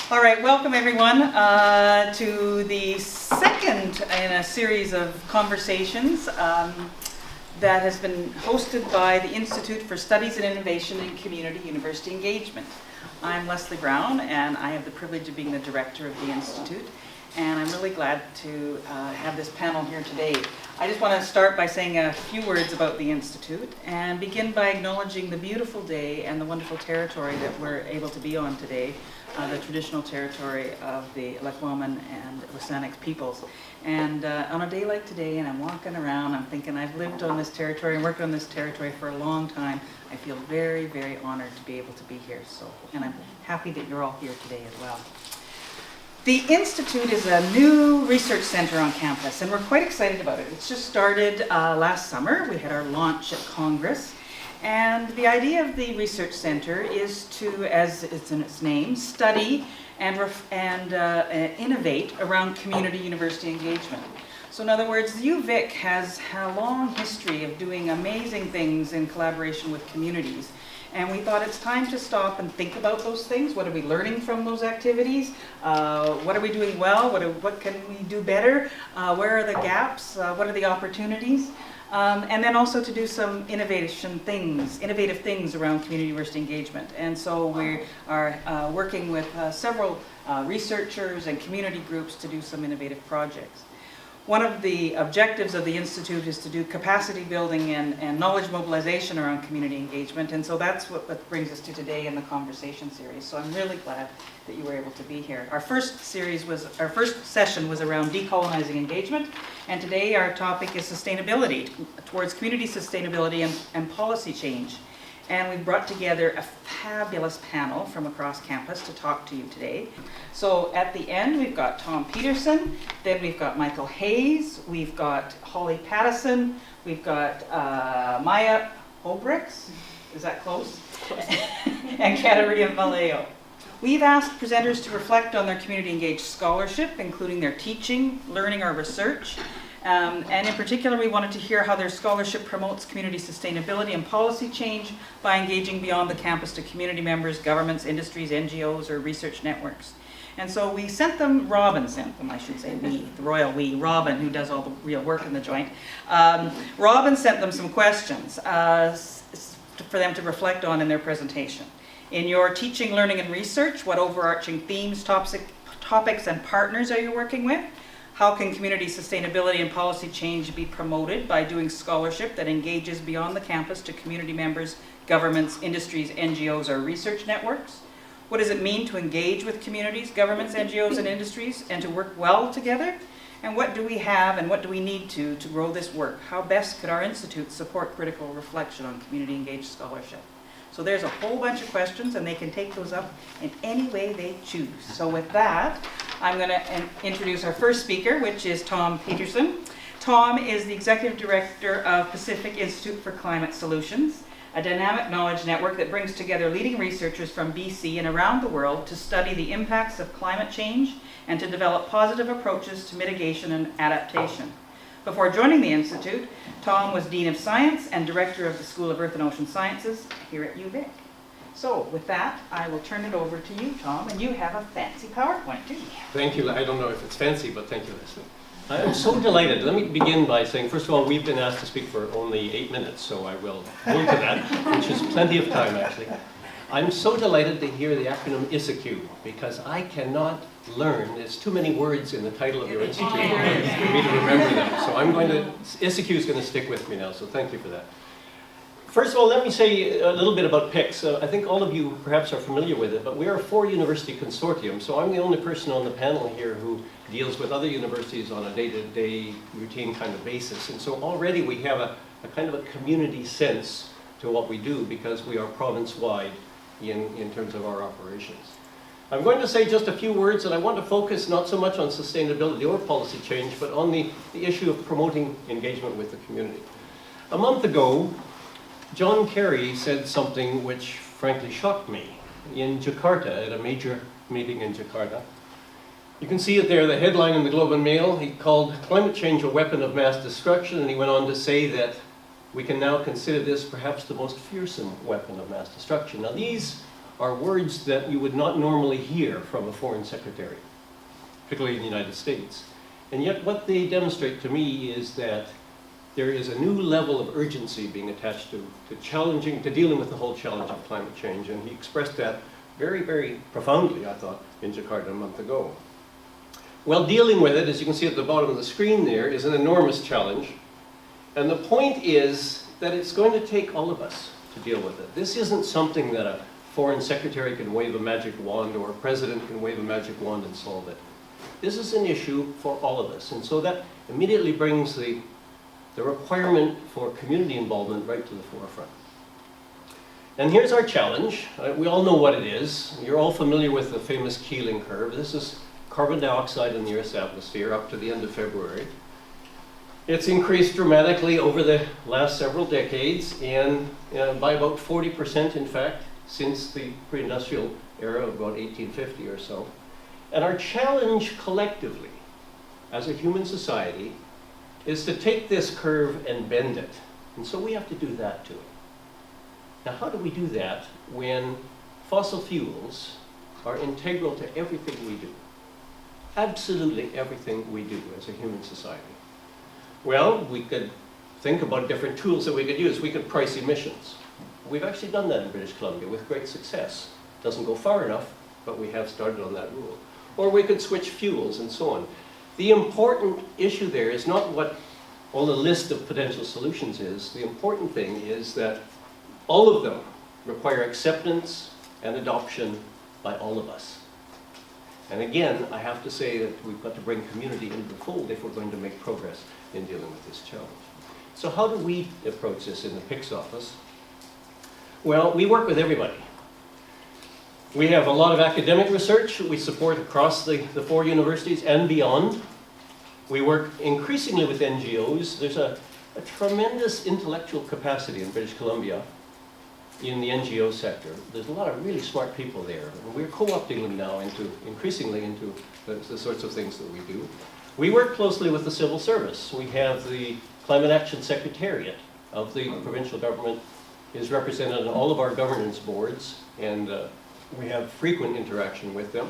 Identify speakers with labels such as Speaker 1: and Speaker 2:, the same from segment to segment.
Speaker 1: All right, welcome everyone to the second in a series of conversations that has been hosted by the Institute for Studies and Innovation in Community University Engagement. I'm Leslie Brown, and I have the privilege of being the director of the Institute, and I'm really glad to have this panel here today. I just want to start by saying a few words about the Institute and begin by acknowledging the beautiful day and the wonderful territory that we're able to be on today, the traditional territory of the Lekwungen and WSÁNEĆ peoples. And on a day like today, and I'm walking around, I'm thinking I've lived on this territory and worked on this territory for a long time. I feel very, very honored to be able to be here. And I'm happy that you're all here today as well. The Institute is a new research center on campus, and we're quite excited about it. It's just started last summer. We had our launch at Congress. And the idea of the research center is to, as it's in its name, study and innovate around community university engagement. So in other words, UVic has a long history of doing amazing things in collaboration with communities. And we thought it's time to stop and think about those things. What are we learning from those activities? What are we doing well? What can we do better? Where are the gaps? What are the opportunities? And then also to do some innovative things around community university engagement. And so we are working with several researchers and community groups to do some innovative projects. One of the objectives of the Institute is to do capacity building and knowledge mobilization around community engagement, and so that's what brings us to today in the conversation series. So I'm really glad that you were able to be here. Our first session was around decolonizing engagement, and today our topic is sustainability, towards community sustainability and policy change. And we've brought together a fabulous panel from across campus to talk to you today. So at the end, we've got Tom Pedersen, then we've got Michael Hayes, we've got Holly Pattison, we've got Maia Hoeberechts, is that close? And Caterina Valeo. We've asked presenters to reflect on their community engaged scholarship, including their teaching, learning, or research. And in particular, we wanted to hear how their scholarship promotes community sustainability and policy change by engaging beyond the campus to community members, governments, industries, NGOs, or research networks. And so we sent them, Robin sent them, I should say, we, the royal we, Robin, who does all the real work in the joint. Robin sent them some questions for them to reflect on in their presentation. In your teaching, learning, and research, what overarching themes, topics, and partners are you working with? How can community sustainability and policy change be promoted by doing scholarship that engages beyond the campus to community members, governments, industries, NGOs, or research networks? What does it mean to engage with communities, governments, NGOs, and industries, and to work well together? And what do we have and what do we need to grow this work? How best could our institute support critical reflection on community engaged scholarship? So there's a whole bunch of questions, and they can take those up in any way they choose. So with that, I'm going to introduce our first speaker, which is Tom Pedersen. Tom is the Executive Director of Pacific Institute for Climate Solutions, a dynamic knowledge network that brings together leading researchers from BC and around the world to study the impacts of climate change and to develop positive approaches to mitigation and adaptation. Before joining the Institute, Tom was Dean of Science and Director of the School of Earth and Ocean Sciences here at UVic. So with that, I will turn it over to you, Tom, and you have a fancy PowerPoint too.
Speaker 2: Thank you. I don't know if it's fancy, but thank you, Leslie. I'm so delighted. Let me begin by saying, first of all, we've been asked to speak for only 8 minutes, so I will hold to that, which is plenty of time, actually. I'm so delighted to hear the acronym ISIQ, because I cannot learn. There's too many words in the title of your institute for me to remember them. So ISIQ is going to stick with me now, so thank you for that. First of all, let me say a little bit about PICS. I think all of you perhaps are familiar with it, but we are a 4-university consortium, so I'm the only person on the panel here who deals with other universities on a day-to-day routine kind of basis. And so already we have a kind of a community sense to what we do because we are province-wide in terms of our operations. I'm going to say just a few words, and I want to focus not so much on sustainability or policy change, but on the issue of promoting engagement with the community. A month ago, John Kerry said something which frankly shocked me in Jakarta, at a major meeting in Jakarta. You can see it there, the headline in the Globe and Mail. He called climate change a weapon of mass destruction, and he went on to say that we can now consider this perhaps the most fearsome weapon of mass destruction. Now these are words that you would not normally hear from a foreign secretary, particularly in the United States. And yet what they demonstrate to me is that there is a new level of urgency being attached to dealing with the whole challenge of climate change. And he expressed that very, very profoundly, I thought, in Jakarta a month ago. Well, dealing with it, as you can see at the bottom of the screen there, is an enormous challenge. And the point is that it's going to take all of us to deal with it. This isn't something that a foreign secretary can wave a magic wand or a president can wave a magic wand and solve it. This is an issue for all of us. And so that immediately brings the requirement for community involvement right to the forefront. And here's our challenge. We all know what it is. You're all familiar with the famous Keeling curve. This is carbon dioxide in the Earth's atmosphere up to the end of February. It's increased dramatically over the last several decades, and by about 40%, in fact, since the pre-industrial era of about 1850 or so. And our challenge collectively, as a human society, is to take this curve and bend it. And so we have to do that to it. Now, how do we do that when fossil fuels are integral to everything we do? Absolutely everything we do as a human society. Well, we could think about different tools that we could use. We could price emissions. We've actually done that in British Columbia with great success. Doesn't go far enough, but we have started on that rule. Or we could switch fuels and so on. The important issue there is not what all the list of potential solutions is. The important thing is that all of them require acceptance and adoption by all of us. And again, I have to say that we've got to bring community into the fold if we're going to make progress in dealing with this challenge. So how do we approach this in the PICS office? Well, we work with everybody. We have a lot of academic research that we support across the 4 universities and beyond. We work increasingly with NGOs. There's a tremendous intellectual capacity in British Columbia in the NGO sector. There's a lot of really smart people there. And we're co-opting them now increasingly into the sorts of things that we do. We work closely with the civil service. We have the Climate Action Secretariat of the provincial government is represented on all of our governance boards, and we have frequent interaction with them.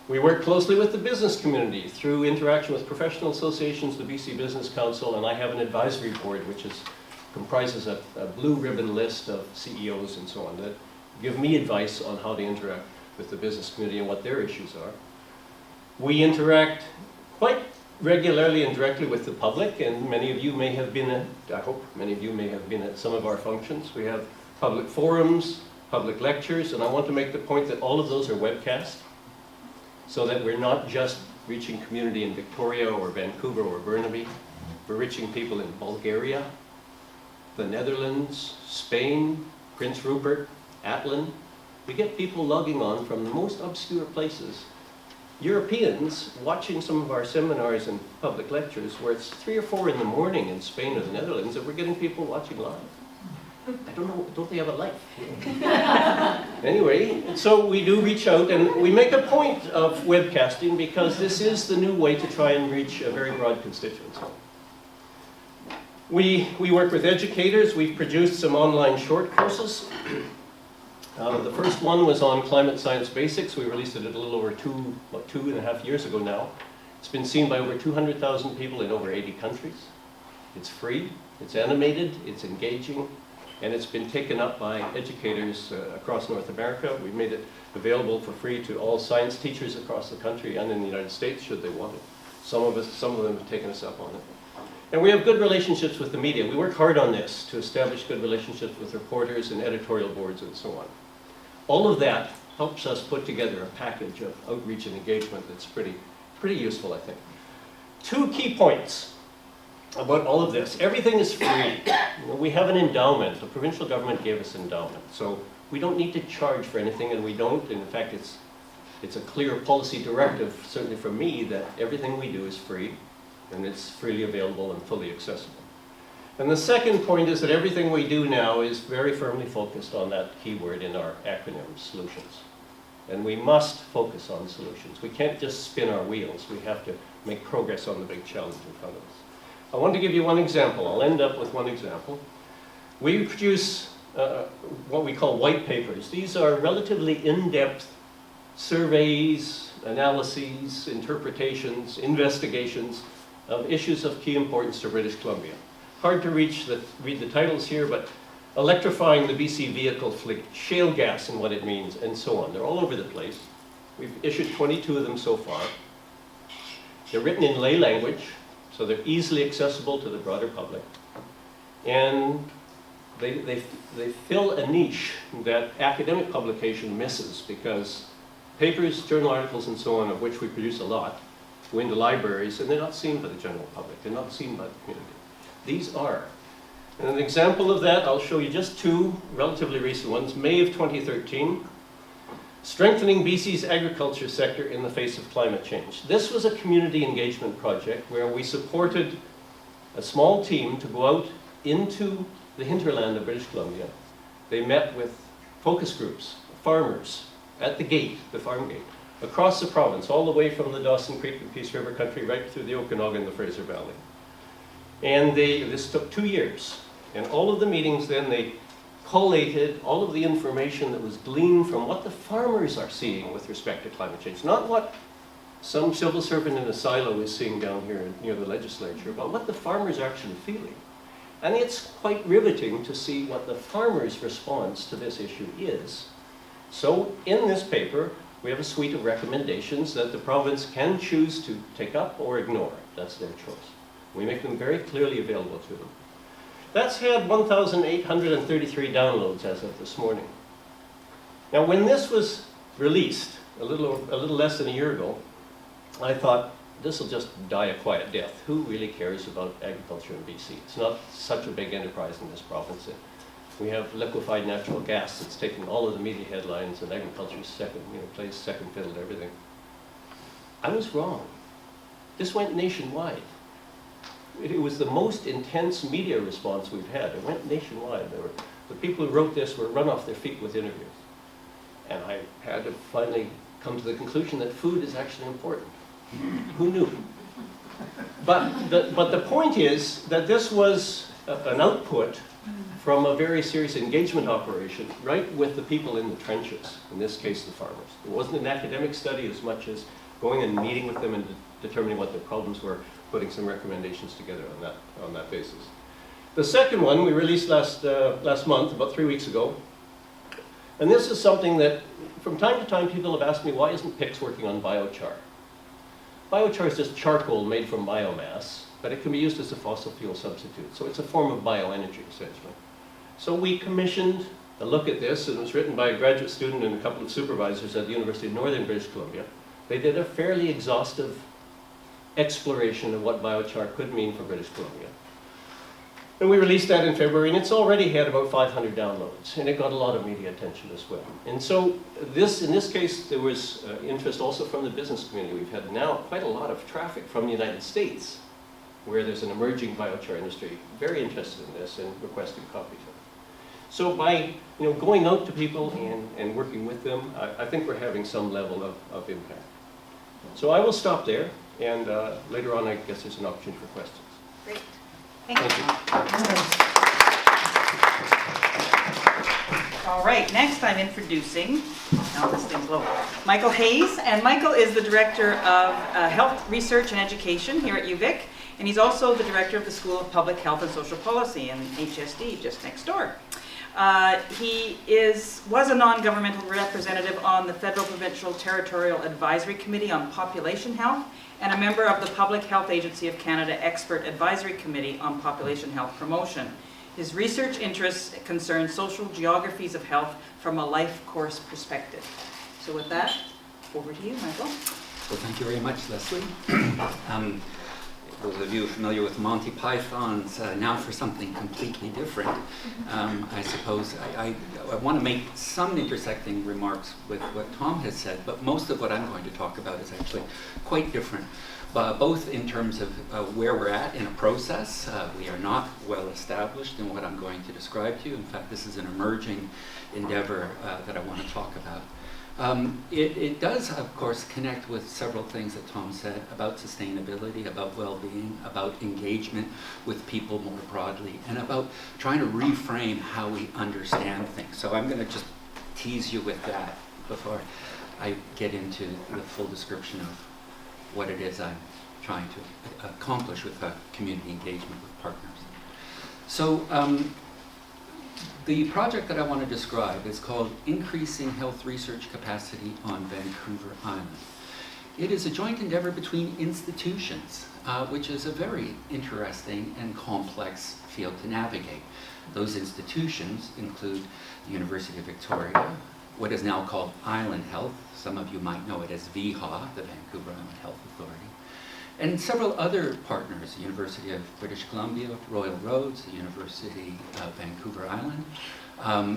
Speaker 2: We work closely with the business community through interaction with professional associations, the BC Business Council, and I have an advisory board which comprises a blue ribbon list of CEOs and so on that give me advice on how to interact with the business community and what their issues are. We interact quite regularly and directly with the public, and many of you may have been at, I hope many of you may have been at some of our functions. We have public forums, public lectures, and I want to make the point that all of those are webcast, so that we're not just reaching community in Victoria or Vancouver or Burnaby. We're reaching people in Bulgaria, the Netherlands, Spain, Prince Rupert, Atlin. We get people logging on from the most obscure places. Europeans watching some of our seminars and public lectures where it's 3 or 4 in the morning in Spain or the Netherlands, and we're getting people watching live. I don't know, don't they have a life? Anyway, so we do reach out, and we make a point of webcasting because this is the new way to try and reach a very broad constituency. We work with educators. We've produced some online short courses. The first one was on climate science basics. We released it a little over 2.5 years ago now. It's been seen by over 200,000 people in over 80 countries. It's free, it's animated, it's engaging, and it's been taken up by educators across North America. We've made it available for free to all science teachers across the country and in the United States, should they want it. Some of them have taken us up on it. And we have good relationships with the media. We work hard on this to establish good relationships with reporters and editorial boards and so on. All of that helps us put together a package of outreach and engagement that's pretty useful, I think. 2 key points about all of this. Everything is free. We have an endowment. The provincial government gave us an endowment. So we don't need to charge for anything, and we don't. And in fact, it's a clear policy directive, certainly for me, that everything we do is free, and it's freely available and fully accessible. And the second point is that everything we do now is very firmly focused on that keyword in our acronym, solutions. And we must focus on solutions. We can't just spin our wheels. We have to make progress on the big challenge in front of us. I want to give you one example. I'll end up with one example. We produce what we call white papers. These are relatively in-depth surveys, analyses, interpretations, investigations of issues of key importance to British Columbia. Hard to read the titles here, but electrifying the BC vehicle fleet, shale gas and what it means, and so on. They're all over the place. We've issued 22 of them so far. They're written in lay language, so they're easily accessible to the broader public. And they fill a niche that academic publication misses, because papers, journal articles, and so on, of which we produce a lot, go into libraries, and they're not seen by the general public. They're not seen by the community. These are. And an example of that, I'll show you just two relatively recent ones. May of 2013, Strengthening BC's Agriculture Sector in the Face of Climate Change. This was a community engagement project where we supported a small team to go out into the hinterland of British Columbia. They met with focus groups, farmers, at the gate, the farm gate, across the province, all the way from the Dawson Creek and Peace River country right through the Okanagan and the Fraser Valley. And this took 2 years. And all of the meetings then, they collated all of the information that was gleaned from what the farmers are seeing with respect to climate change. Not what some civil servant in a silo is seeing down here near the legislature, but what the farmers are actually feeling. And it's quite riveting to see what the farmers' response to this issue is. So in this paper, we have a suite of recommendations that the province can choose to take up or ignore. That's their choice. We make them very clearly available to them. That's had 1,833 downloads as of this morning. Now, when this was released, a little less than a year ago, I thought, this will just die a quiet death. Who really cares about agriculture in BC? It's not such a big enterprise in this province. We have liquefied natural gas that's taking all of the media headlines, and agriculture plays second fiddle to everything. I was wrong. This went nationwide. It was the most intense media response we've had. It went nationwide. The people who wrote this were run off their feet with interviews. And I had to finally come to the conclusion that food is actually important. Who knew? But the point is that this was an output from a very serious engagement operation right with the people in the trenches, in this case the farmers. It wasn't an academic study as much as going and meeting with them and determining what their problems were, putting some recommendations together on that basis. The second one we released last month, about 3 weeks ago. And this is something that from time to time people have asked me, why isn't PICS working on biochar? Biochar is just charcoal made from biomass, but it can be used as a fossil fuel substitute. So it's a form of bioenergy, essentially. So we commissioned a look at this, and it was written by a graduate student and a couple of supervisors at the University of Northern British Columbia. They did a fairly exhaustive exploration of what biochar could mean for British Columbia. And we released that in February, and it's already had about 500 downloads, and it got a lot of media attention as well. And so in this case, there was interest also from the business community. We've had now quite a lot of traffic from the United States, where there's an emerging biochar industry, very interested in this and requesting copies of it. So by going out to people and working with them, I think we're having some level of impact. So I will stop there, and later on I guess there's an opportunity for questions.
Speaker 1: Great. Thank you. All right, next I'm introducing, now this thing's low, Michael Hayes. And Michael is the Director of Health Research and Education here at UVic. And he's also the Director of the School of Public Health and Social Policy in HSD, just next door. He was a non-governmental representative on the Federal Provincial Territorial Advisory Committee on Population Health, and a member of the Public Health Agency of Canada Expert Advisory Committee on Population Health Promotion. His research interests concern social geographies of health from a life course perspective. So with that, over to you, Michael.
Speaker 3: Well, thank you very much, Leslie. Those of you familiar with Monty Python's Now for Something Completely Different, I suppose I want to make some intersecting remarks with what Tom has said, but most of what I'm going to talk about is actually quite different, both in terms of where we're at in a process. We are not well established in what I'm going to describe to you. In fact, this is an emerging endeavor that I want to talk about. It does, of course, connect with several things that Tom said about sustainability, about well-being, about engagement with people more broadly, and about trying to reframe how we understand things. So I'm going to just tease you with that before I get into the full description of what it is I'm trying to accomplish with community engagement with partners. So the project that I want to describe is called Increasing Health Research Capacity on Vancouver Island. It is a joint endeavor between institutions, which is a very interesting and complex field to navigate. Those institutions include the University of Victoria, what is now called Island Health. Some of you might know it as VHA, the Vancouver Island Health Authority. And several other partners, the University of British Columbia, Royal Roads, the University of Vancouver Island,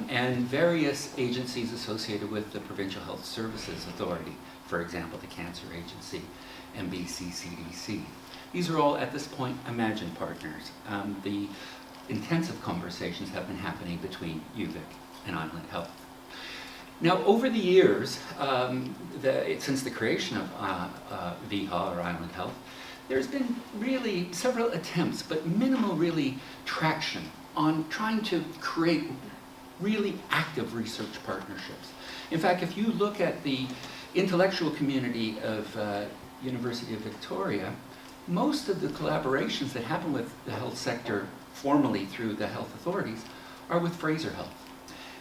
Speaker 3: and various agencies associated with the Provincial Health Services Authority, for example, the Cancer Agency and BC CDC. These are all, at this point, imagined partners. The intensive conversations have been happening between UVic and Island Health. Now, over the years, since the creation of VHA, or Island Health, there's been really several attempts, but minimal really traction on trying to create really active research partnerships. In fact, if you look at the intellectual community of University of Victoria, most of the collaborations that happen with the health sector formally through the health authorities are with Fraser Health.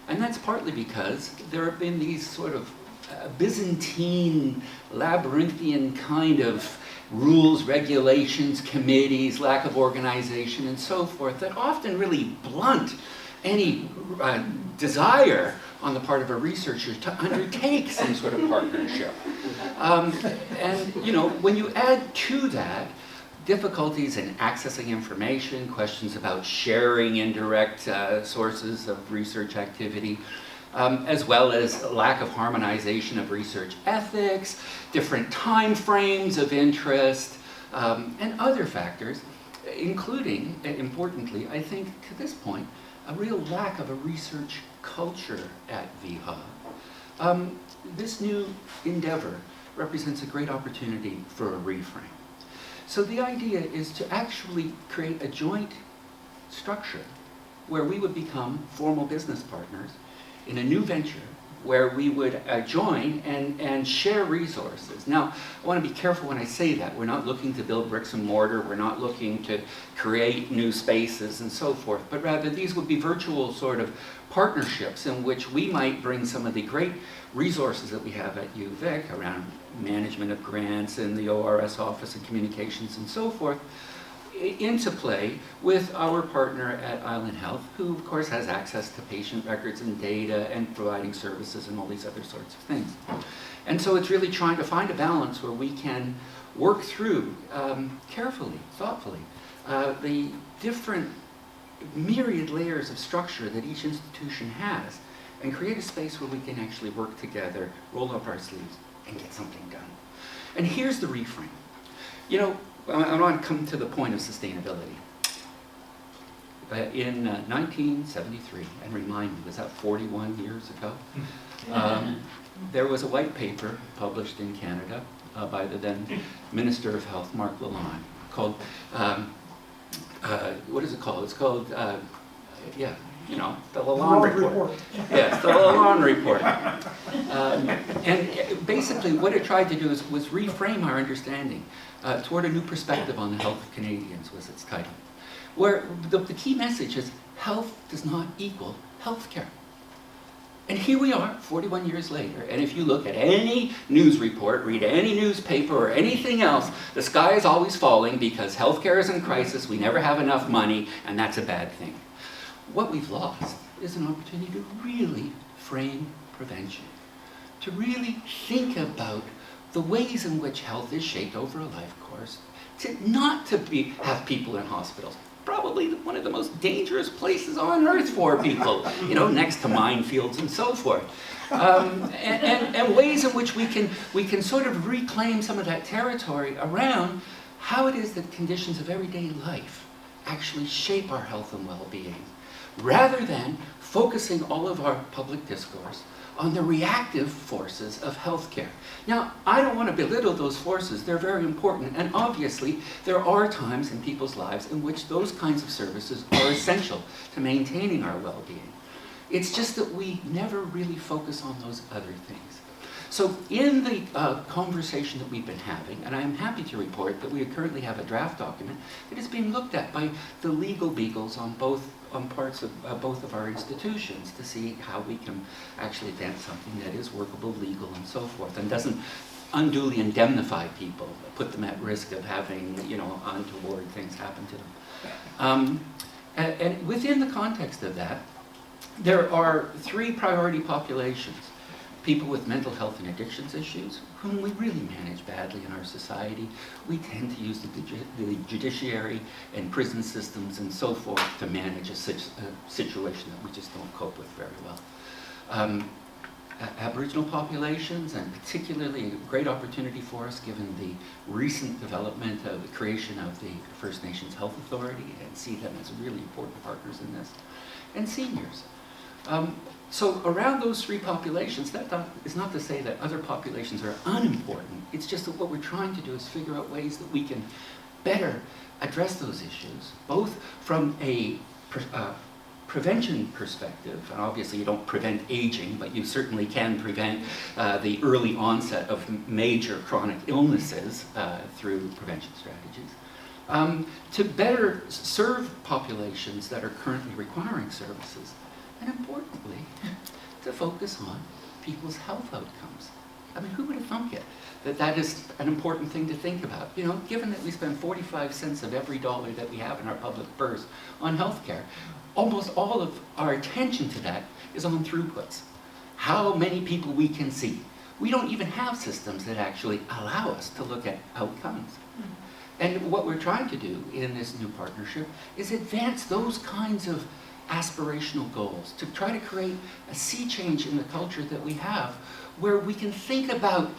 Speaker 3: And that's partly because there have been these sort of Byzantine, labyrinthian kind of rules, regulations, committees, lack of organization, and so forth that often really blunt any desire on the part of a researcher to undertake some sort of partnership. And you know, when you add to that difficulties in accessing information, questions about sharing indirect sources of research activity, as well as lack of harmonization of research ethics, different time frames of interest, and other factors, including, importantly, I think to this point, a real lack of a research culture at VHA. This new endeavor represents a great opportunity for a reframe. So the idea is to actually create a joint structure where we would become formal business partners in a new venture where we would join and share resources. Now, I want to be careful when I say that. We're not looking to build bricks and mortar. We're not looking to create new spaces and so forth, but rather these would be virtual sort of partnerships in which we might bring some of the great resources that we have at UVic around management of grants and the ORS office and communications and so forth into play with our partner at Island Health, who of course has access to patient records and data and providing services and all these other sorts of things. And so it's really trying to find a balance where we can work through carefully, thoughtfully, the different myriad layers of structure that each institution has and create a space where we can actually work together, roll up our sleeves, and get something done. And here's the reframe. You know, I want to come to the point of sustainability. In 1973, and remind me, was that 41 years ago? There was a white paper published in Canada by the then Minister of Health, Mark Lalonde, called, what is it called? It's called, yeah, you know, the Lalonde Report. Yes, the Lalonde Report. And basically what it tried to do was reframe our understanding toward a new perspective on the health of Canadians, was its title. Where the key message is health does not equal healthcare. And here we are, 41 years later, and if you look at any news report, read any newspaper or anything else, the sky is always falling because healthcare is in crisis, we never have enough money, and that's a bad thing. What we've lost is an opportunity to really frame prevention, to really think about the ways in which health is shaped over a life course, not to have people in hospitals. Probably one of the most dangerous places on earth for people, you know, next to minefields and so forth. And ways in which we can sort of reclaim some of that territory around how it is that conditions of everyday life actually shape our health and well-being, rather than focusing all of our public discourse on the reactive forces of healthcare. Now, I don't want to belittle those forces. They're very important. And obviously, there are times in people's lives in which those kinds of services are essential to maintaining our well-being. It's just that we never really focus on those other things. So in the conversation that we've been having, and I'm happy to report that we currently have a draft document that is being looked at by the legal beagles on parts of both of our institutions to see how we can actually advance something that is workable, legal, and so forth, and doesn't unduly indemnify people, put them at risk of having, untoward things happen to them. And within the context of that, there are 3 priority populations. People with mental health and addictions issues, whom we really manage badly in our society. We tend to use the judiciary and prison systems and so forth to manage a situation that we just don't cope with very well. Aboriginal populations, and particularly a great opportunity for us given the recent development of the creation of the First Nations Health Authority, and see them as really important partners in this, and seniors. So around those 3 populations, that is not to say that other populations are unimportant. It's just that what we're trying to do is figure out ways that we can better address those issues, both from a prevention perspective, and obviously you don't prevent aging, but you certainly can prevent the early onset of major chronic illnesses through prevention strategies, to better serve populations that are currently requiring services. And importantly, to focus on people's health outcomes. I mean, who would have thunk it that is an important thing to think about? Given that we spend 45 cents of every dollar that we have in our public purse on healthcare, almost all of our attention to that is on throughputs. How many people we can see. We don't even have systems that actually allow us to look at outcomes. And what we're trying to do in this new partnership is advance those kinds of aspirational goals, to try to create a sea change in the culture that we have, where we can think about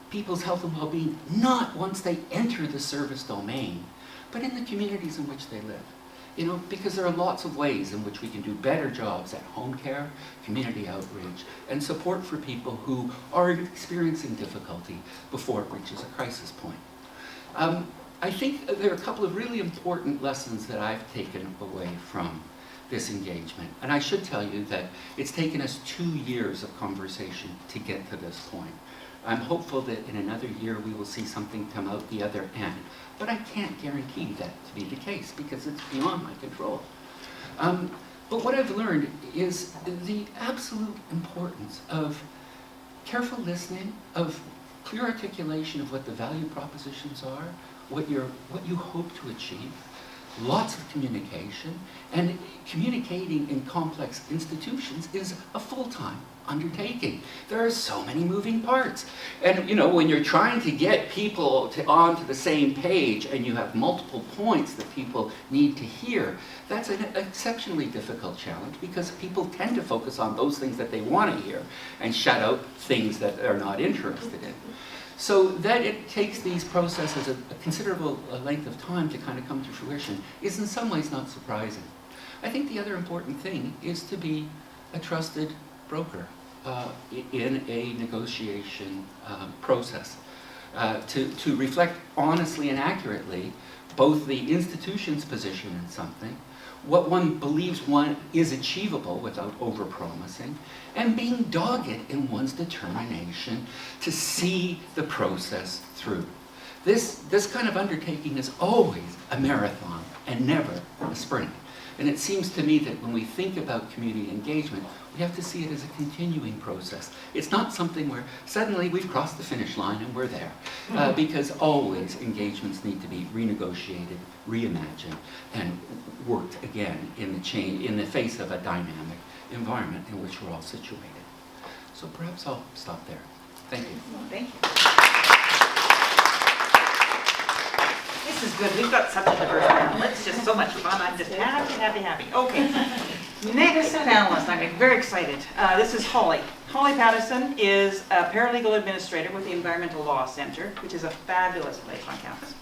Speaker 3: people's health and well-being not once they enter the service domain, but in the communities in which they live. Because there are lots of ways in which we can do better jobs at home care, community outreach, and support for people who are experiencing difficulty before it reaches a crisis point. I think there are a couple of really important lessons that I've taken away from this engagement. And I should tell you that it's taken us 2 years of conversation to get to this point. I'm hopeful that in another year we will see something come out the other end. But I can't guarantee that to be the case because it's beyond my control. But what I've learned is the absolute importance of careful listening, of clear articulation of what the value propositions are, what you hope to achieve, lots of communication, and communicating in complex institutions is a full-time undertaking. There are so many moving parts. And when you're trying to get people onto the same page and you have multiple points that people need to hear, that's an exceptionally difficult challenge because people tend to focus on those things that they want to hear and shut out things that they're not interested in. So that it takes these processes a considerable length of time to kind of come to fruition is in some ways not surprising. I think the other important thing is to be a trusted broker in a negotiation process, to reflect honestly and accurately both the institution's position in something, what one believes one is achievable without overpromising, and being dogged in one's determination to see the process through. This kind of undertaking is always a marathon and never a sprint. And it seems to me that when we think about community engagement, we have to see it as a continuing process. It's not something where suddenly we've crossed the finish line and we're there. Because always engagements need to be renegotiated, reimagined, and worked again in the face of a dynamic environment in which we're all situated. So perhaps I'll stop there. Thank you.
Speaker 1: Thank you.
Speaker 4: This is good. We've got such a diverse panel. It's just so much fun. I'm just happy. Okay. Next panelist. I'm very excited. This is Holly. Holly Pattison is a paralegal administrator with the Environmental Law Center, which is a fabulous place on campus.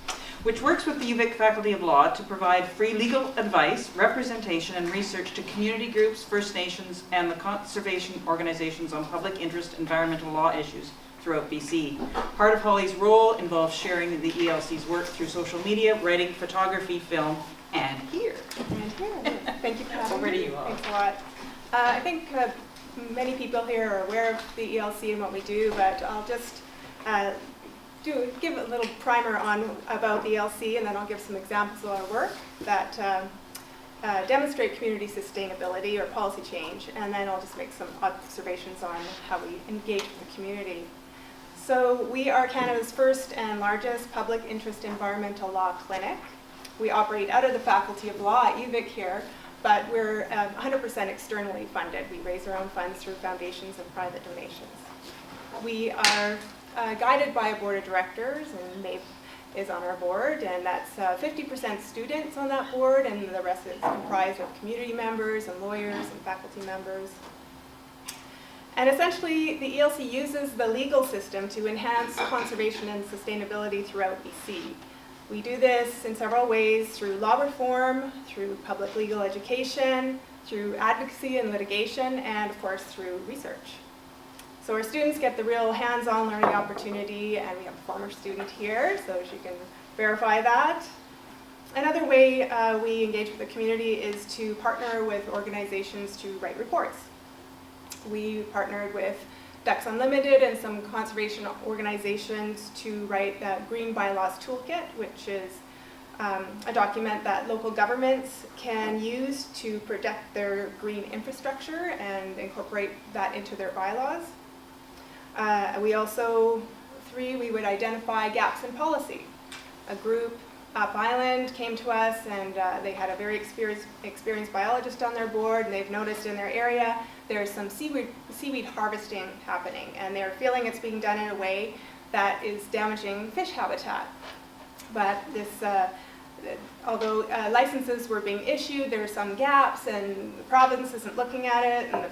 Speaker 4: which works with the UVic Faculty of Law to provide free legal advice, representation, and research to community groups, First Nations, and the conservation organizations on public interest environmental law issues throughout BC. Part of Holly's role involves sharing the ELC's work through social media, writing, photography, film, and here.
Speaker 5: And here, thank you for having
Speaker 4: Over to
Speaker 5: me.
Speaker 4: you all.
Speaker 5: Thanks a lot. I think many people here are aware of the ELC and what we do, but I'll just give a little primer about the ELC, and then I'll give some examples of our work that demonstrate community sustainability or policy change, and then I'll just make some observations on how we engage with the community. So we are Canada's first and largest public interest environmental law clinic. We operate out of the Faculty of Law at UVic here, but we're 100% externally funded. We raise our own funds through foundations and private donations. We are guided by a board of directors, and Maia is on our board, and that's 50% students on that board, and the rest is comprised of community members and lawyers and faculty members. And essentially, the ELC uses the legal system to enhance conservation and sustainability throughout BC. We do this in several ways: through law reform, through public legal education, through advocacy and litigation, and of course through research. So our students get the real hands-on learning opportunity, and we have a former student here, so she can verify that. Another way we engage with the community is to partner with organizations to write reports. We partnered with Ducks Unlimited and some conservation organizations to write the Green Bylaws Toolkit, which is a document that local governments can use to protect their green infrastructure and incorporate that into their bylaws. We also, we would identify gaps in policy. A group up island came to us, and they had a very experienced biologist on their board, and they've noticed in their area there's some seaweed harvesting happening, and they're feeling it's being done in a way that is damaging fish habitat. But this, although licenses were being issued, there were some gaps, and the province isn't looking at it, and the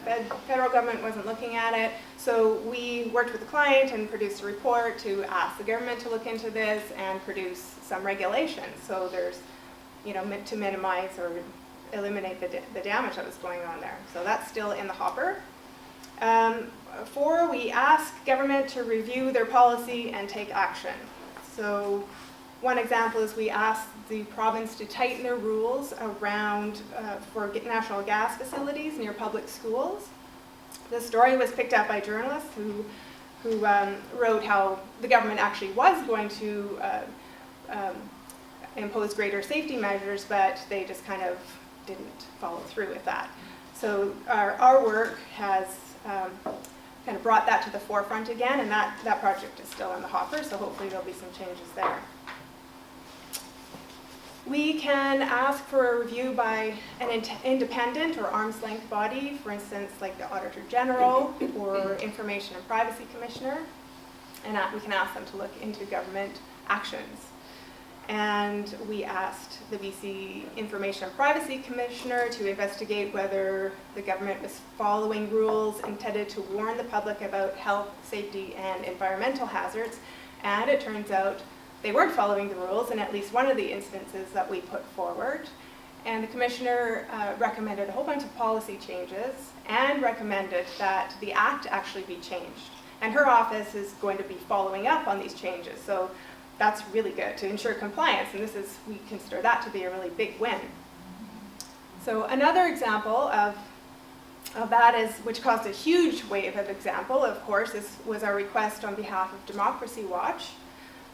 Speaker 5: federal government wasn't looking at it. So we worked with the client and produced a report to ask the government to look into this and produce some regulations. So there's, to minimize or eliminate the damage that was going on there. So that's still in the hopper. 4, we ask government to review their policy and take action. So one example is we asked the province to tighten their rules around for national gas facilities near public schools. The story was picked up by journalists who wrote how the government actually was going to impose greater safety measures, but they just kind of didn't follow through with that. So our work has kind of brought that to the forefront again, and that project is still in the hopper, so hopefully there'll be some changes there. We can ask for a review by an independent or arm's length body, for instance, like the Auditor General or Information and Privacy Commissioner, and we can ask them to look into government actions. And we asked the BC Information and Privacy Commissioner to investigate whether the government was following rules intended to warn the public about health, safety, and environmental hazards, and it turns out they weren't following the rules in at least one of the instances that we put forward. And the commissioner recommended a whole bunch of policy changes and recommended that the act actually be changed. And her office is going to be following up on these changes. So that's really good to ensure compliance, and we consider that to be a really big win. So another example of that which caused a huge wave of example, of course, was our request on behalf of Democracy Watch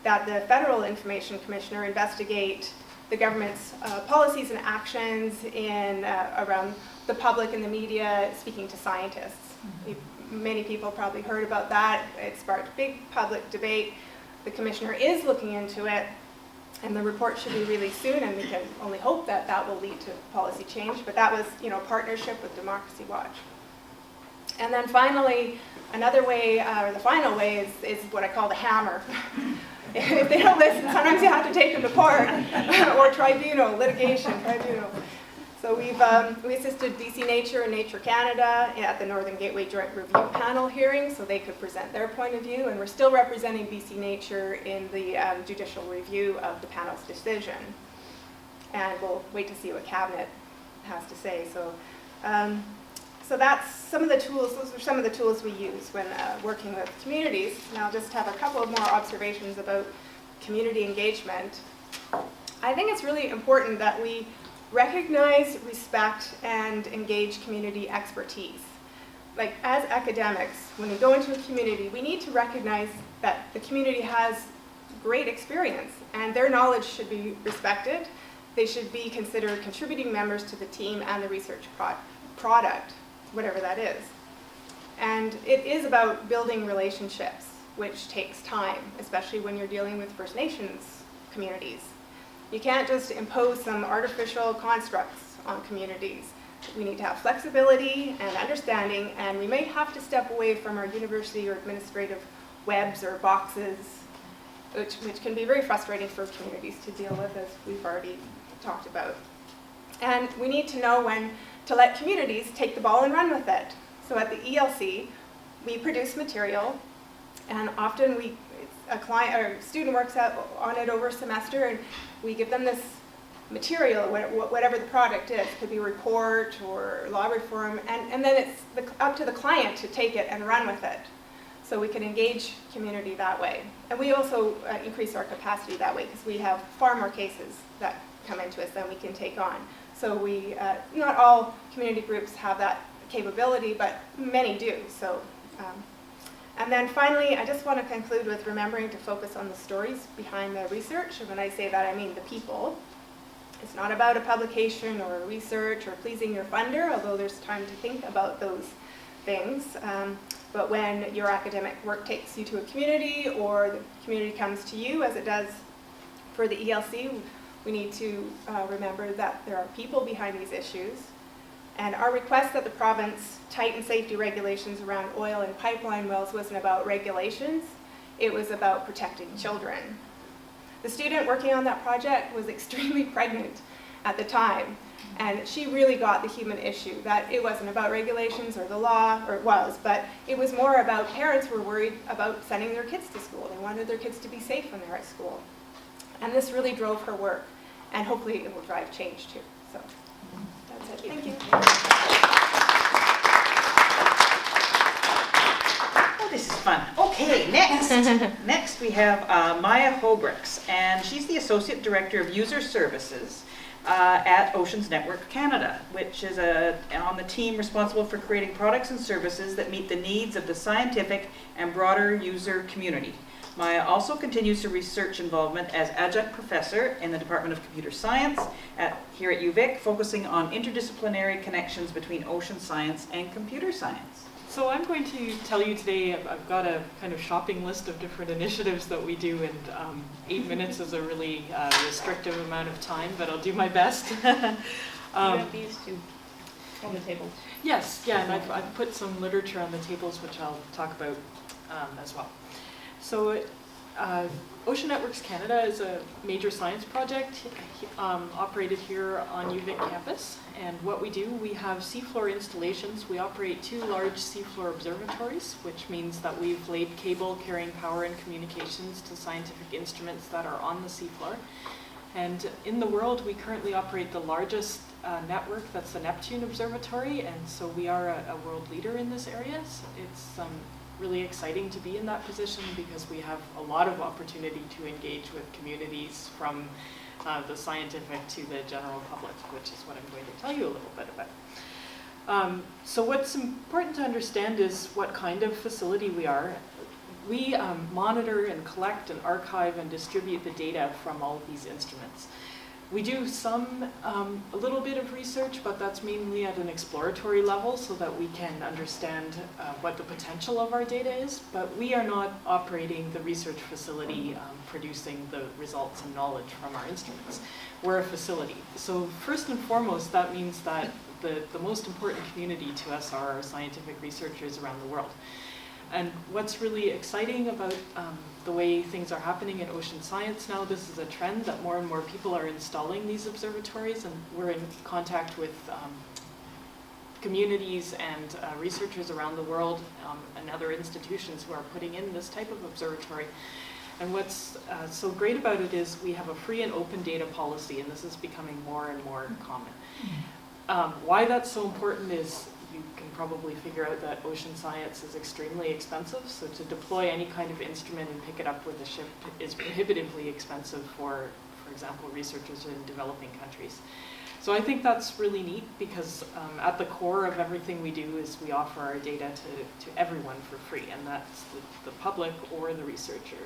Speaker 5: that the Federal Information Commissioner investigate the government's policies and actions around the public and the media speaking to scientists. Many people probably heard about that. It sparked big public debate. The commissioner is looking into it, and the report should be released soon, and we can only hope that that will lead to policy change. But that was, a partnership with Democracy Watch. And then finally, another way, or the final way, is what I call the hammer. If they don't listen, sometimes you have to take them to court or litigation tribunal. So we assisted BC Nature and Nature Canada at the Northern Gateway Joint Review Panel hearing so they could present their point of view, and we're still representing BC Nature in the judicial review of the panel's decision. And we'll wait to see what Cabinet has to say. So that's some of the tools, those are some of the tools we use when working with communities. And I'll just have a couple of more observations about community engagement. I think it's really important that we recognize, respect, and engage community expertise. Like as academics, when we go into a community, we need to recognize that the community has great experience and their knowledge should be respected. They should be considered contributing members to the team and the research product, whatever that is. And it is about building relationships, which takes time, especially when you're dealing with First Nations communities. You can't just impose some artificial constructs on communities. We need to have flexibility and understanding, and we may have to step away from our university or administrative webs or boxes, which can be very frustrating for communities to deal with, as we've already talked about. And we need to know when to let communities take the ball and run with it. So at the ELC, we produce material, and often a client or a student works on it over a semester, and we give them this material, whatever the product is. It could be a report or law reform, and then it's up to the client to take it and run with it. So we can engage community that way. And we also increase our capacity that way because we have far more cases that come into us than we can take on. So not all community groups have that capability, but many do. So. And then finally, I just want to conclude with remembering to focus on the stories behind the research. And when I say that, I mean the people. It's not about a publication or a research or pleasing your funder, although there's time to think about those things. But when your academic work takes you to a community or the community comes to you, as it does for the ELC, we need to remember that there are people behind these issues. And our request that the province tighten safety regulations around oil and pipeline wells wasn't about regulations, it was about protecting children. The student working on that project was extremely pregnant at the time, and she really got the human issue, that it wasn't about regulations or the law, or it was, but it was more about parents who were worried about sending their kids to school. They wanted their kids to be safe when they're at school. And this really drove her work, and hopefully it will drive change too. So. That's it. Thank you.
Speaker 4: Oh, this is fun. Okay, next we have Maia Hoeberechts, and she's the Associate Director of User Services at Oceans Network Canada, which is on the team responsible for creating products and services that meet the needs of the scientific and broader user community. Maia also continues her research involvement as adjunct professor in the Department of Computer Science here at UVic, focusing on interdisciplinary connections between ocean science and computer science.
Speaker 6: So I'm going to tell you today, I've got a kind of shopping list of different initiatives that we do, and 8 minutes is a really restrictive amount of time, but I'll do my best.
Speaker 7: You have these two on the table.
Speaker 6: Yes, yeah, and I've put some literature on the tables, which I'll talk about as well. So Ocean Networks Canada is a major science project operated here on UVic campus. And what we do, we have seafloor installations. We operate 2 large seafloor observatories, which means that we've laid cable carrying power and communications to scientific instruments that are on the seafloor. And in the world, we currently operate the largest network, that's the Neptune Observatory. And so we are a world leader in this area. So it's really exciting to be in that position because we have a lot of opportunity to engage with communities from the scientific to the general public, which is what I'm going to tell you a little bit about. So what's important to understand is what kind of facility we are. We monitor and collect and archive and distribute the data from all of these instruments. We do a little bit of research, but that's mainly at an exploratory level so that we can understand what the potential of our data is. But we are not operating the research facility producing the results and knowledge from our instruments. We're a facility. So first and foremost, that means that the most important community to us are our scientific researchers around the world. And what's really exciting about the way things are happening in ocean science now, this is a trend that more and more people are installing these observatories, and we're in contact with communities and researchers around the world and other institutions who are putting in this type of observatory. And what's so great about it is we have a free and open data policy, and this is becoming more and more common. Why that's so important is you can probably figure out that ocean science is extremely expensive, so to deploy any kind of instrument and pick it up with a ship is prohibitively expensive for example, researchers in developing countries. So I think that's really neat because at the core of everything we do is we offer our data to everyone for free, and that's the public or the researcher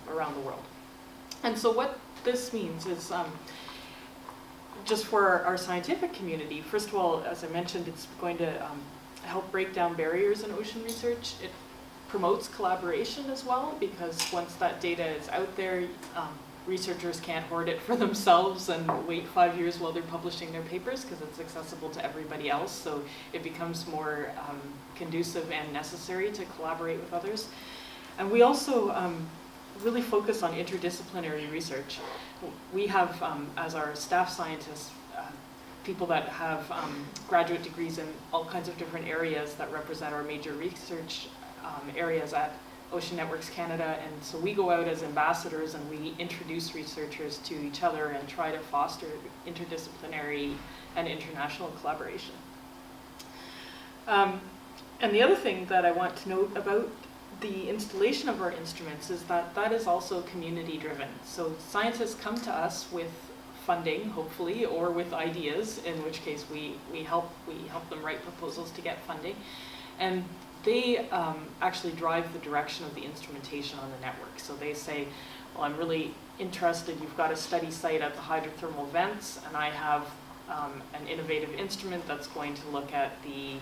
Speaker 6: around the world. And so what this means is just for our scientific community, first of all, as I mentioned, it's going to help break down barriers in ocean research. It promotes collaboration as well, because once that data is out there, researchers can't hoard it for themselves and wait 5 years while they're publishing their papers, because it's accessible to everybody else. So it becomes more conducive and necessary to collaborate with others. And we also really focus on interdisciplinary research. We have, as our staff scientists, people that have graduate degrees in all kinds of different areas that represent our major research areas at Ocean Networks Canada, and so we go out as ambassadors and we introduce researchers to each other and try to foster interdisciplinary and international collaboration. And the other thing that I want to note about the installation of our instruments is that that is also community driven. So scientists come to us with funding, hopefully, or with ideas, in which case we help them write proposals to get funding. And they actually drive the direction of the instrumentation on the network. So they say, well, I'm really interested, you've got a study site at the hydrothermal vents, and I have an innovative instrument that's going to look at the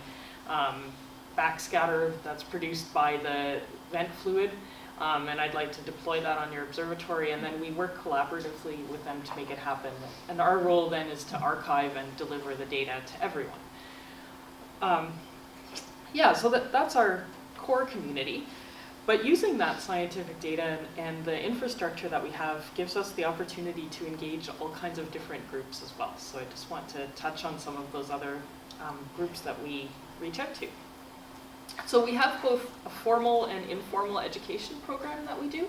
Speaker 6: backscatter that's produced by the vent fluid, and I'd like to deploy that on your observatory, and then we work collaboratively with them to make it happen. And our role then is to archive and deliver the data to everyone. Yeah, so that's our core community. But using that scientific data and the infrastructure that we have gives us the opportunity to engage all kinds of different groups as well. So I just want to touch on some of those other groups that we reach out to. So we have both a formal and informal education program that we do.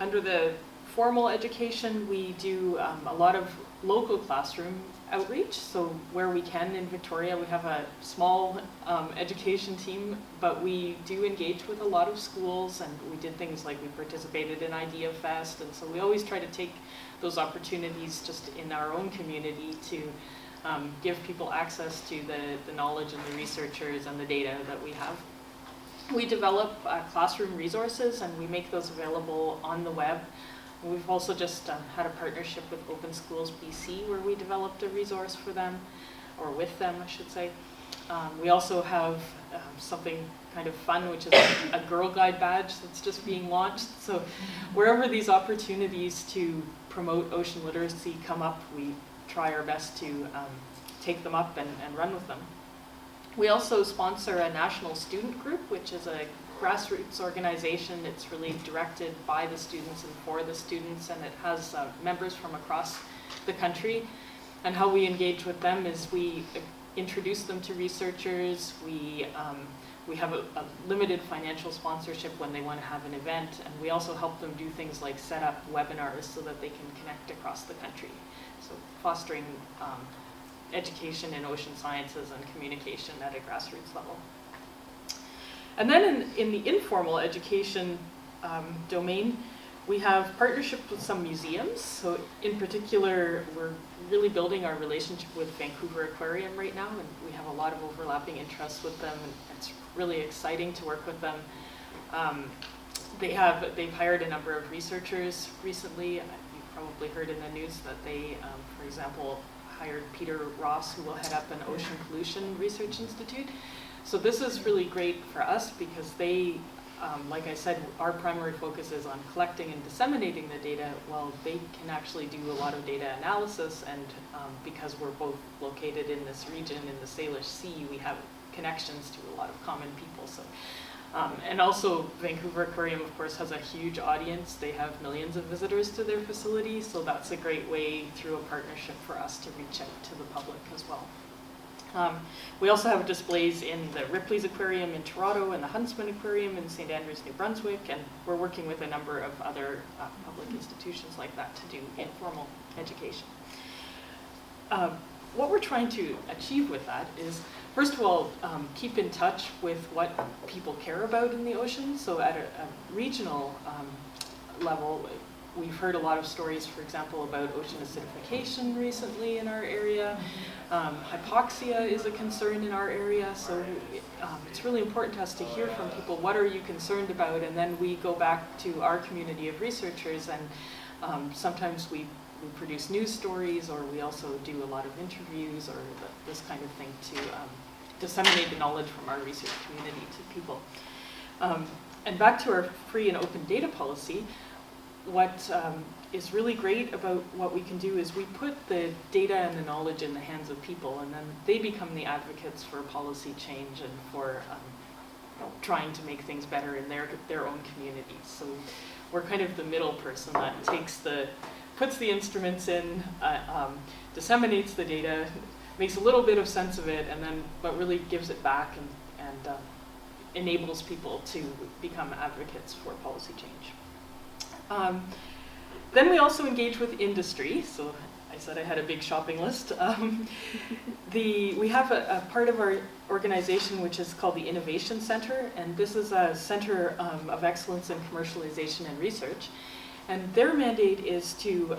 Speaker 6: Under the formal education, we do a lot of local classroom outreach. So where we can in Victoria, we have a small education team, but we do engage with a lot of schools, and we did things like we participated in Idea Fest, and so we always try to take those opportunities just in our own community to give people access to the knowledge and the researchers and the data that we have. We develop classroom resources, and we make those available on the web. We've also just had a partnership with Open Schools BC where we developed a resource for them, or with them, I should say. We also have something kind of fun, which is a Girl Guide badge that's just being launched. So wherever these opportunities to promote ocean literacy come up, we try our best to take them up and run with them. We also sponsor a national student group, which is a grassroots organization. It's really directed by the students and for the students, and it has members from across the country. And how we engage with them is we introduce them to researchers. We have a limited financial sponsorship when they want to have an event, and we also help them do things like set up webinars so that they can connect across the country. So fostering education in ocean sciences and communication at a grassroots level. And then in the informal education domain, we have partnerships with some museums. So in particular, we're really building our relationship with Vancouver Aquarium right now, and we have a lot of overlapping interests with them, and it's really exciting to work with them. They've hired a number of researchers recently. You've probably heard in the news that they, for example, hired Peter Ross, who will head up an ocean pollution research institute. So this is really great for us because they, like I said, our primary focus is on collecting and disseminating the data, while they can actually do a lot of data analysis, and because we're both located in this region in the Salish Sea, we have connections to a lot of common people. So And also Vancouver Aquarium, of course, has a huge audience. They have millions of visitors to their facility, so that's a great way through a partnership for us to reach out to the public as well. We also have displays in the Ripley's Aquarium in Toronto and the Huntsman Aquarium in St. Andrews, New Brunswick, and we're working with a number of other public institutions like that to do informal education. What we're trying to achieve with that is, first of all, keep in touch with what people care about in the ocean. So at a regional level, we've heard a lot of stories, for example, about ocean acidification recently in our area. Hypoxia is a concern in our area, so it's really important to us to hear from people, what are you concerned about? And then we go back to our community of researchers, and sometimes we produce news stories, or we also do a lot of interviews or this kind of thing to disseminate the knowledge from our research community to people. And back to our free and open data policy, what is really great about what we can do is we put the data and the knowledge in the hands of people, and then they become the advocates for policy change and for trying to make things better in their own communities. So we're kind of the middle person that puts the instruments in, disseminates the data, makes a little bit of sense of it, and then but really gives it back and enables people to become advocates for policy change. Then we also engage with industry. So I said I had a big shopping list. We have a part of our organization which is called the Innovation Center, and this is a center of excellence in commercialization and research. And their mandate is to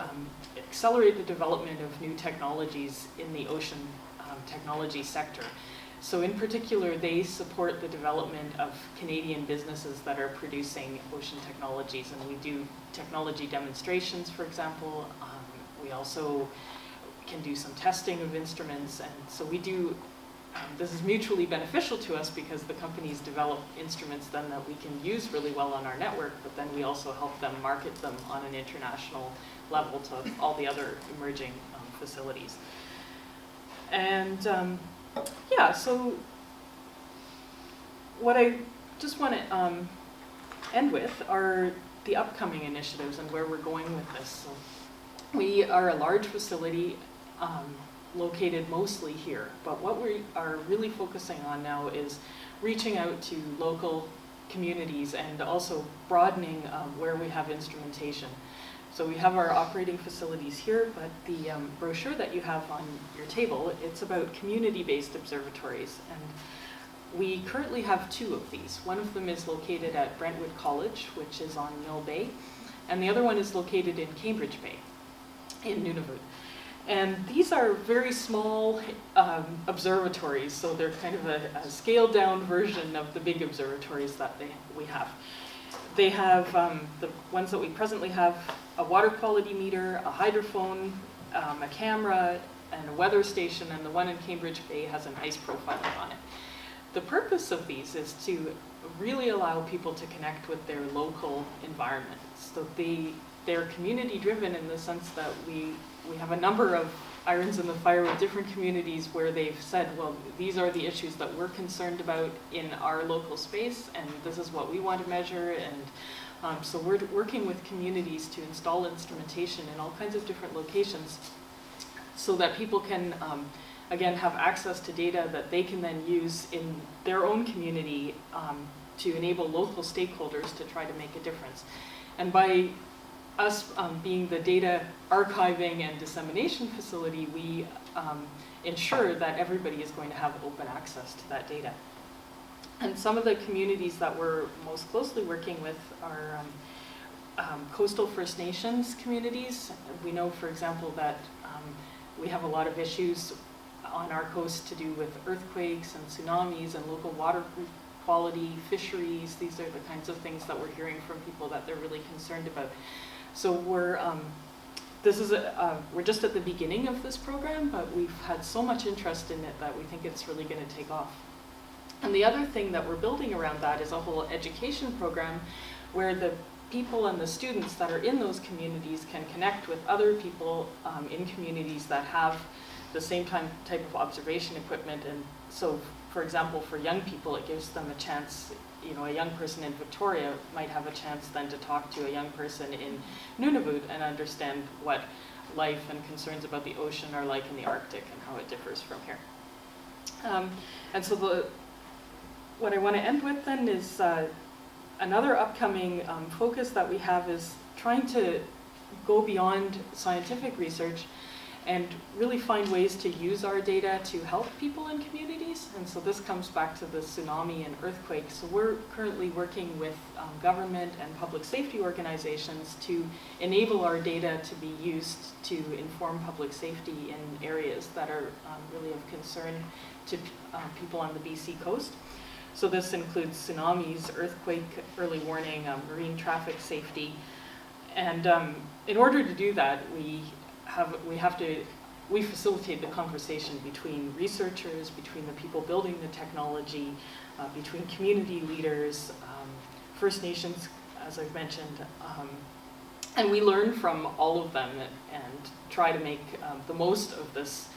Speaker 6: accelerate the development of new technologies in the ocean technology sector. So in particular, they support the development of Canadian businesses that are producing ocean technologies. And we do technology demonstrations, for example. We also can do some testing of instruments. And so we do, this is mutually beneficial to us because the companies develop instruments then that we can use really well on our network, but then we also help them market them on an international level to all the other emerging facilities. And yeah, so what I just want to end with are the upcoming initiatives and where we're going with this. So we are a large facility located mostly here, but what we are really focusing on now is reaching out to local communities and also broadening where we have instrumentation. So we have our operating facilities here, but the brochure that you have on your table, it's about community-based observatories. And we currently have 2 of these. One of them is located at Brentwood College, which is on Mill Bay, and the other one is located in Cambridge Bay, in Nunavut. And these are very small observatories, so they're kind of a scaled-down version of the big observatories that we have. They have, the ones that we presently have, a water quality meter, a hydrophone, a camera, and a weather station, and the one in Cambridge Bay has an ice profiler on it. The purpose of these is to really allow people to connect with their local environment. So they're community-driven in the sense that we have a number of irons in the fire with different communities where they've said, well, these are the issues that we're concerned about in our local space, and this is what we want to measure. And so we're working with communities to install instrumentation in all kinds of different locations so that people can, again, have access to data that they can then use in their own community to enable local stakeholders to try to make a difference. And by us being the data archiving and dissemination facility, we ensure that everybody is going to have open access to that data. And some of the communities that we're most closely working with are coastal First Nations communities. We know, for example, that we have a lot of issues on our coast to do with earthquakes and tsunamis and local water quality, fisheries. These are the kinds of things that we're hearing from people that they're really concerned about. So we're just at the beginning of this program, but we've had so much interest in it that we think it's really going to take off. And the other thing that we're building around that is a whole education program where the people and the students that are in those communities can connect with other people in communities that have the same type of observation equipment. And so, for example, for young people, it gives them a chance you know, a young person in Victoria might have a chance then to talk to a young person in Nunavut and understand what life and concerns about the ocean are like in the Arctic and how it differs from here. And so what I want to end with then is another upcoming focus that we have is trying to go beyond scientific research and really find ways to use our data to help people in communities. And so this comes back to the tsunami and earthquake. So we're currently working with government and public safety organizations to enable our data to be used to inform public safety in areas that are really of concern to people on the BC coast. So this includes tsunamis, earthquake, early warning, marine traffic safety. And in order to do that, we facilitate the conversation between researchers, between the people building the technology, between community leaders, First Nations, as I've mentioned, and we learn from all of them and try to make the most of this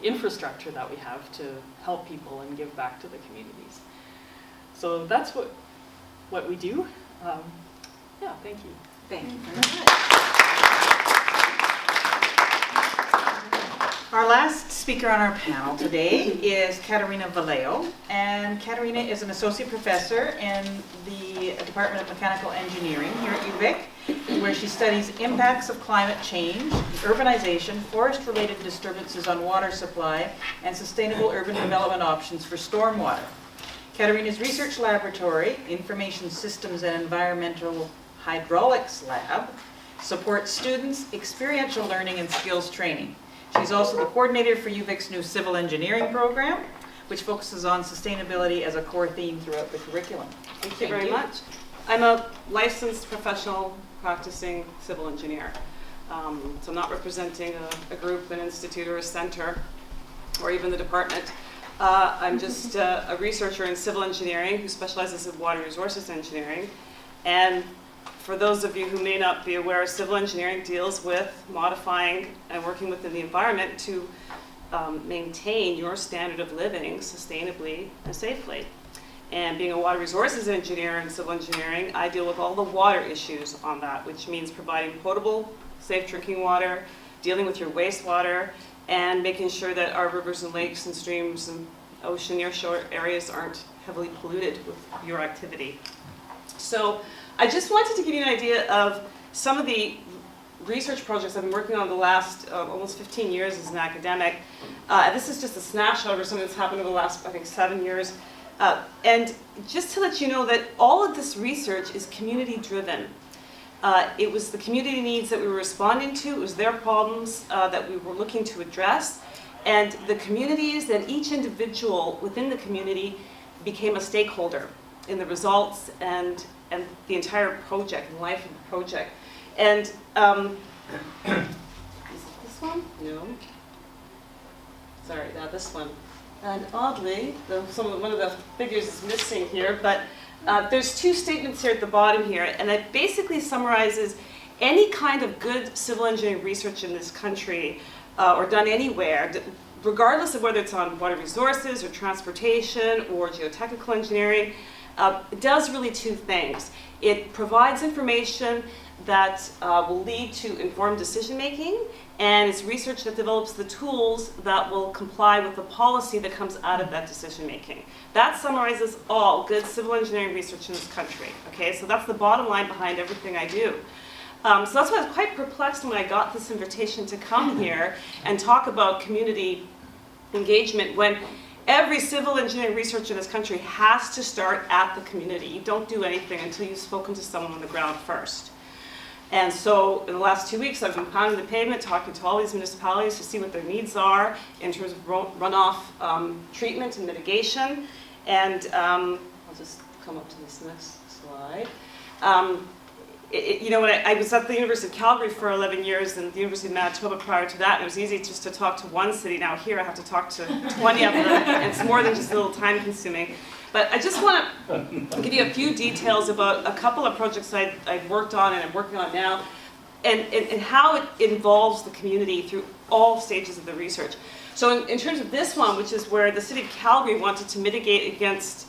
Speaker 6: infrastructure that we have to help people and give back to the communities. So that's what we do. Yeah, thank you.
Speaker 4: Thank you very much. Our last speaker on our panel today is Caterina Valeo, and Caterina is an associate professor in the Department of Mechanical Engineering here at UVic, where she studies impacts of climate change, urbanization, forest-related disturbances on water supply, and sustainable urban development options for stormwater. Caterina's research laboratory, Information Systems and Environmental Hydraulics Lab, supports students' experiential learning and skills training. She's also the coordinator for UVic's new civil engineering program, which focuses on sustainability as a core theme throughout the curriculum.
Speaker 8: Thank you very much. I'm a licensed professional practicing civil engineer. So I'm not representing a group, an institute, or a center, or even the department. I'm just a researcher in civil engineering who specializes in water resources engineering. And for those of you who may not be aware, civil engineering deals with modifying and working within the environment to maintain your standard of living sustainably and safely. And being a water resources engineer in civil engineering, I deal with all the water issues on that, which means providing potable, safe drinking water, dealing with your wastewater, and making sure that our rivers and lakes and streams and ocean nearshore areas aren't heavily polluted with your activity. So I just wanted to give you an idea of some of the research projects I've been working on the last almost 15 years as an academic. This is just a snapshot of something that's happened over the last, I think, 7 years. And just to let you know that all of this research is community driven. It was the community needs that we were responding to. It was their problems that we were looking to address. And the communities and each individual within the community became a stakeholder in the results and the entire project, and life of the project. And is it this one? No. Sorry, this one. And oddly, one of the figures is missing here, but there's two statements here at the bottom here, and it basically summarizes any kind of good civil engineering research in this country, or done anywhere, regardless of whether it's on water resources or transportation or geotechnical engineering. It does really two things. It provides information that will lead to informed decision making, and it's research that develops the tools that will comply with the policy that comes out of that decision making. That summarizes all good civil engineering research in this country. Okay, so that's the bottom line behind everything I do. So that's why I was quite perplexed when I got this invitation to come here and talk about community engagement when every civil engineering research in this country has to start at the community. You don't do anything until you've spoken to someone on the ground first. And so in the last 2 weeks, I've been pounding the pavement, talking to all these municipalities to see what their needs are in terms of runoff treatment and mitigation. And I'll just come up to this next slide. When I was at the University of Calgary for 11 years and the University of Manitoba prior to that, and it was easy just to talk to one city. Now here I have to talk to 20 of them, and it's more than just a little time consuming. But I just want to give you a few details about a couple of projects I've worked on and I'm working on now, and how it involves the community through all stages of the research. So in terms of this one, which is where the city of Calgary wanted to mitigate against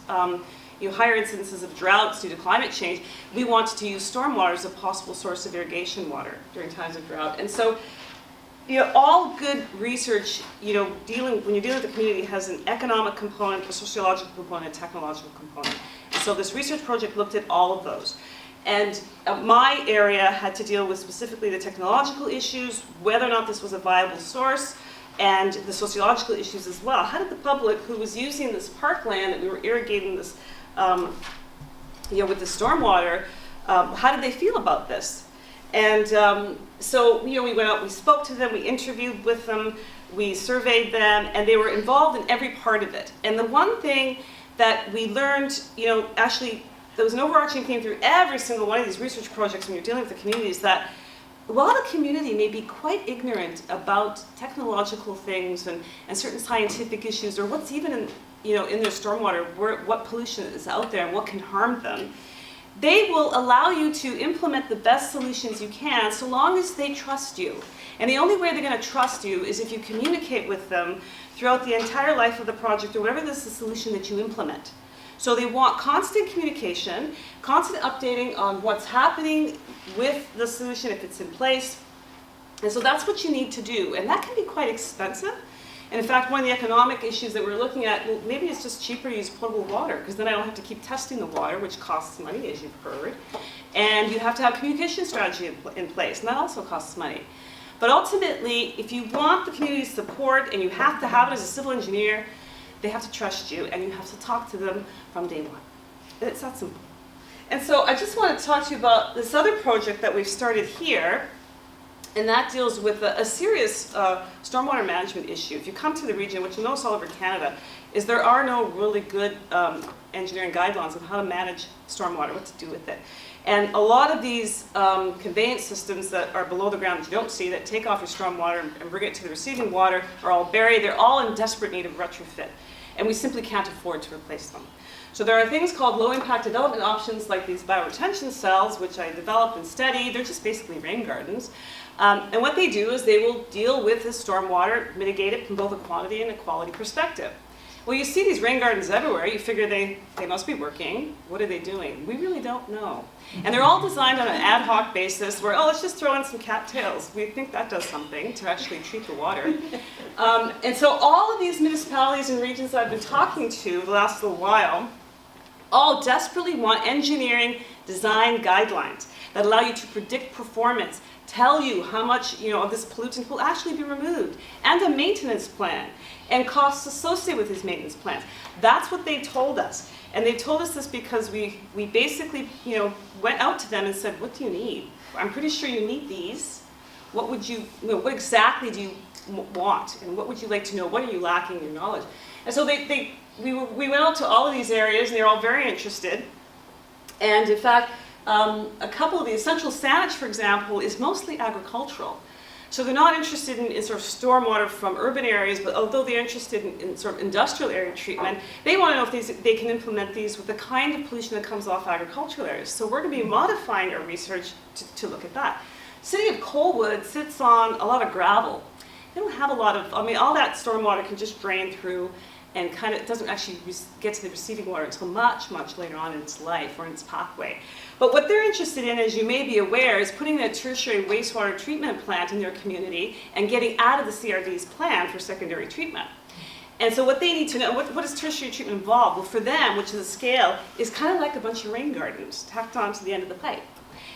Speaker 8: higher incidences of droughts due to climate change, we wanted to use stormwater as a possible source of irrigation water during times of drought. And so, all good research, when you're dealing with the community, has an economic component, a sociological component, a technological component. And so this research project looked at all of those. And my area had to deal with specifically the technological issues, whether or not this was a viable source, and the sociological issues as well. How did the public who was using this parkland that we were irrigating this, with the stormwater, how did they feel about this? And so we went out, we spoke to them, we interviewed with them, we surveyed them, and they were involved in every part of it. And the one thing that we learned, actually, there was an overarching theme through every single one of these research projects when you're dealing with the community, is that while the community may be quite ignorant about technological things and certain scientific issues, or what's even in their stormwater, what pollution is out there and what can harm them, they will allow you to implement the best solutions you can so long as they trust you. And the only way they're going to trust you is if you communicate with them throughout the entire life of the project, or whatever this is the solution that you implement. So they want constant communication, constant updating on what's happening with the solution if it's in place. And so that's what you need to do. And that can be quite expensive. And in fact, one of the economic issues that we're looking at, well, maybe it's just cheaper to use potable water, because then I don't have to keep testing the water, which costs money, as you've heard. And you have to have a communication strategy in place, and that also costs money. But ultimately, if you want the community's support, and you have to have it as a civil engineer, they have to trust you, and you have to talk to them from day one. It's that simple. And so I just want to talk to you about this other project that we've started here, and that deals with a serious stormwater management issue. If you come to the region, what you'll notice all over Canada, is there are no really good engineering guidelines on how to manage stormwater, what to do with it. And a lot of these conveyance systems that are below the ground that you don't see, that take off your stormwater and bring it to the receiving water, are all buried. They're all in desperate need of retrofit. And we simply can't afford to replace them. So there are things called low-impact development options, like these bioretention cells, which I developed and studied. They're just basically rain gardens. And what they do is they will deal with the stormwater, mitigate it from both a quantity and a quality perspective. Well, you see these rain gardens everywhere. You figure they must be working. What are they doing? We really don't know. And they're all designed on an ad hoc basis where, let's just throw in some cattails. We think that does something to actually treat the water. And so all of these municipalities and regions that I've been talking to the last little while all desperately want engineering design guidelines that allow you to predict performance, tell you how much of this pollutant will actually be removed, and a maintenance plan, and costs associated with these maintenance plans. That's what they told us. And they told us this because we basically went out to them and said, what do you need? I'm pretty sure you need these. What would what exactly do you want? And what would you like to know? What are you lacking in your knowledge? And so we went out to all of these areas, and they're all very interested. And in fact, a couple of the essential sandage, for example, is mostly agricultural. So they're not interested in sort of stormwater from urban areas, but although they're interested in sort of industrial area treatment, they want to know if they can implement these with the kind of pollution that comes off agricultural areas. So we're going to be modifying our research to look at that. City of Colwood sits on a lot of gravel. They don't have a lot of, all that stormwater can just drain through, and it doesn't actually get to the receiving water until much, much later on in its life or in its pathway. But what they're interested in, as you may be aware, is putting a tertiary wastewater treatment plant in their community and getting out of the CRD's plan for secondary treatment. And so what they need to know, what does tertiary treatment involve? Well, for them, which is a scale, is kind of like a bunch of rain gardens tacked on to the end of the pipe.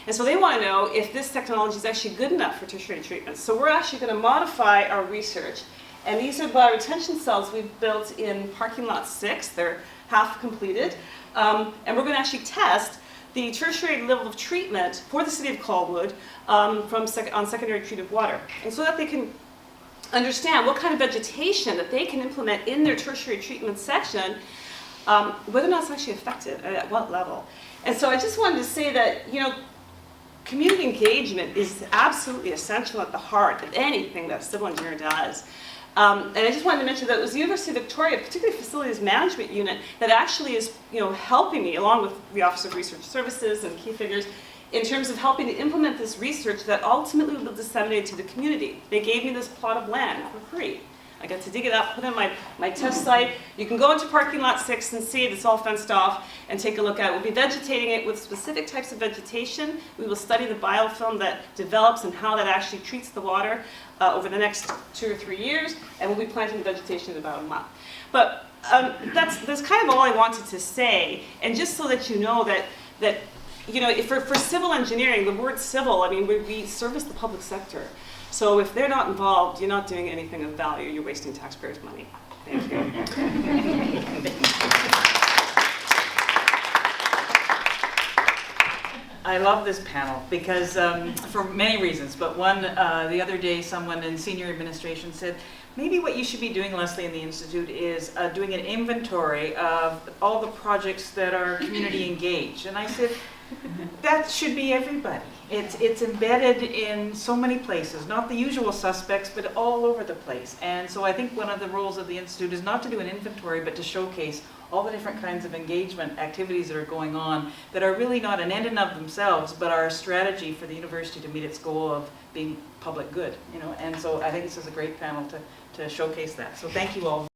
Speaker 8: And so they want to know if this technology is actually good enough for tertiary treatment. So we're actually going to modify our research. And these are bioretention cells we've built in parking lot 6. They're half completed. And we're going to actually test the tertiary level of treatment for the city of Colwood on secondary treated water. And so that they can understand what kind of vegetation that they can implement in their tertiary treatment section, whether or not it's actually effective and at what level. And so I just wanted to say that, community engagement is absolutely essential at the heart of anything that a civil engineer does. And I just wanted to mention that it was the University of Victoria, particularly Facilities Management Unit, that actually is helping me, along with the Office of Research Services and key figures, in terms of helping to implement this research that ultimately will be disseminated to the community. They gave me this plot of land for free. I got to dig it up, put in my test site. You can go into parking lot 6 and see it. It's all fenced off, and take a look at it. We'll be vegetating it with specific types of vegetation. We will study the biofilm that develops and how that actually treats the water over the next 2 or 3 years, and we'll be planting the vegetation in about a month. But that's kind of all I wanted to say, and just so that you know that you know, for civil engineering, the word civil, I mean, we service the public sector. So if they're not involved, you're not doing anything of value. You're wasting taxpayers' money. Thank you.
Speaker 1: I love this panel because for many reasons, but one, the other day someone in senior administration said, maybe what you should be doing, Leslie, in the Institute is doing an inventory of all the projects that are community engaged. And I said, that should be everybody. It's embedded in so many places, not the usual suspects, but all over the place. And so I think one of the roles of the Institute is not to do an inventory, but to showcase all the different kinds of engagement activities that are going on that are really not an end in of themselves, but are a strategy for the university to meet its goal of being public good, you know. And so I think this is a great panel to showcase that. So thank you all.